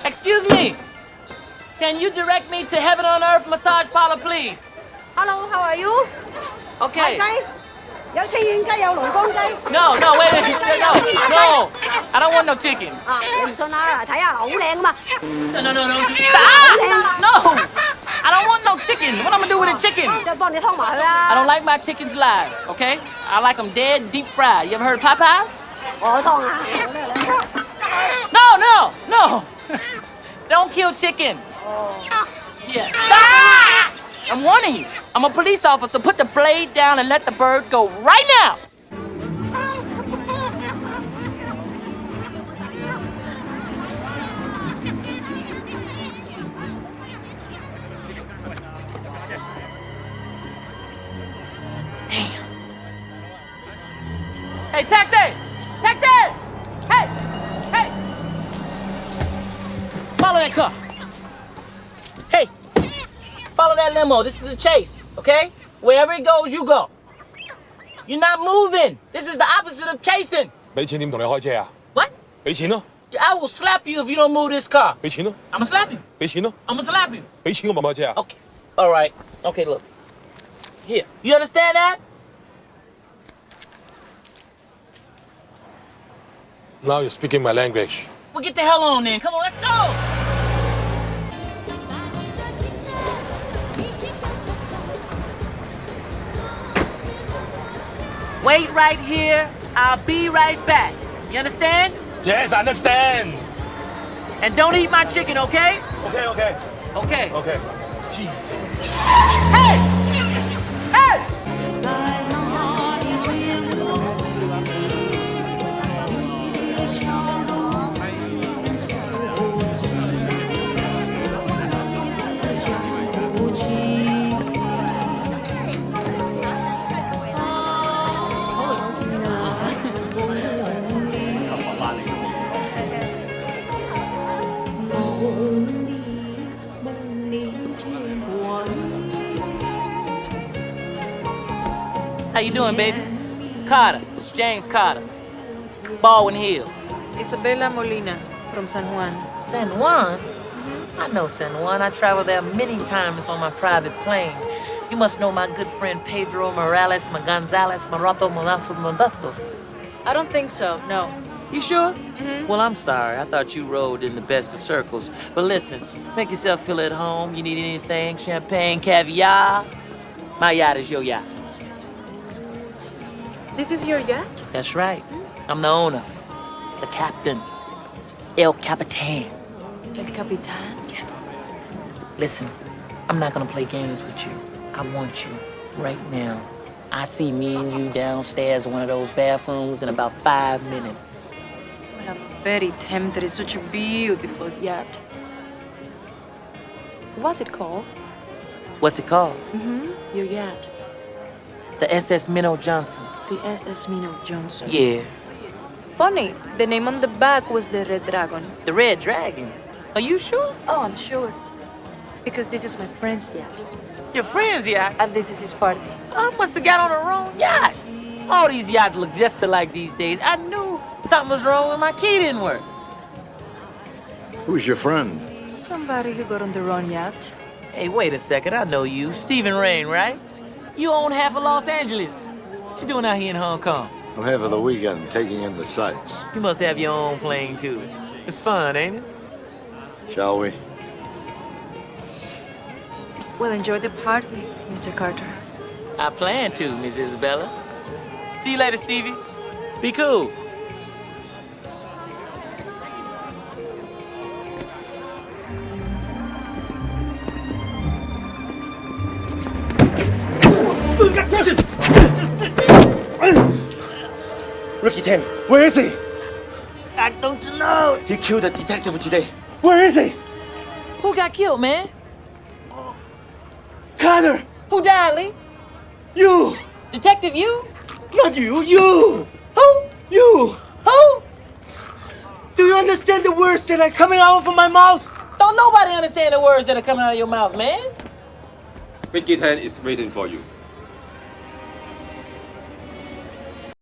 Excuse me. Can you direct me to Heaven on Earth Massage Parlor, please? Hello, how are you? Okay. 雞，有清遠雞，有龍江雞。No, wait. No. I don't want no chicken. 啊，你唔信啦，睇下好靚啊嘛。No. Stop! No. I don't want no chicken. What am I gonna do with a chicken? 即係幫你劏埋佢啦。I don't like my chickens live, okay? I like them dead, deep fried. You ever heard of Popeyes? 我劏啊！ No. Don't kill chicken. Yeah. Ah! I'm warning you. I'm a police officer. Put the blade down and let the bird go right now. Damn. Hey, taxi! Hey! Follow that car. Hey, follow that limo. This is a chase, okay? Wherever it goes, you go. You're not moving. This is the opposite of chasing. 俾錢點同你開車啊？ What? 俾錢咯， I will slap you if you don't move this car. 俾錢咯， I'm gonna slap you. 俾錢咯， I'm gonna slap you. 俾錢我咪開車啊！ Okay. All right. Okay, look. Here. You understand that? Now you're speaking my language. Well, get the hell on then. Come on, let's go. Wait right here. I'll be right back. You understand? Yes, I understand. And don't eat my chicken, okay? Okay. Okay. Jesus. Hey! Hey! 'How you doing, baby? Carter. James Carter. Baldwin Hills. Isabella Molina from San Juan. San Juan? I know San Juan. I traveled there many times on my private plane. You must know my good friend Pedro Morales, Gonzalez, Marato, Molasso, Modestos. I don't think so, no. You sure? Mm-hmm. Well, I'm sorry. I thought you rode in the best of circles. But listen, make yourself feel at home. You need anything? Champagne, caviar? My yacht is your yacht. This is your yacht? That's right. I'm the owner. The captain. El Capitan. El Capitan? Yes. Listen, I'm not gonna play games with you. I want you right now. I see me and you downstairs in one of those bathrooms in about 5 minutes. Well, I'm very tempted. It's such a beautiful yacht. What's it called? What's it called? Your yacht. The SS Minnow Johnson. The SS Minnow Johnson. Yeah. Funny, the name on the back was the Red Dragon. The Red Dragon. Are you sure? Oh, I'm sure. Because this is my friend's yacht. Your friend's yacht? And this is his party. I must have got on the wrong yacht. All these yachts look just alike these days. I knew something was wrong when my key didn't work. Who's your friend? Somebody who got on the wrong yacht. Hey, wait a second. I know you. Stephen Rain, right? You own half of Los Angeles. What you doing out here in Hong Kong? I'm here for the weekend, taking in the sights. You must have your own plane, too. It's fun, ain't it? Shall we? Well, enjoy the party, Mr. Carter. I plan to, Miss Isabella. See you later, Stevie. Be cool. Ricky Tan, where is he? I don't know. He killed a detective today. Where is he? Who got killed, man? Carter! Who died, Lee? You! Detective, you? Not you! You! Who? You! Who? Do you understand the words that are coming out from my mouth? Don't nobody understand the words that are coming out of your mouth, man. Ricky Tan is waiting for you.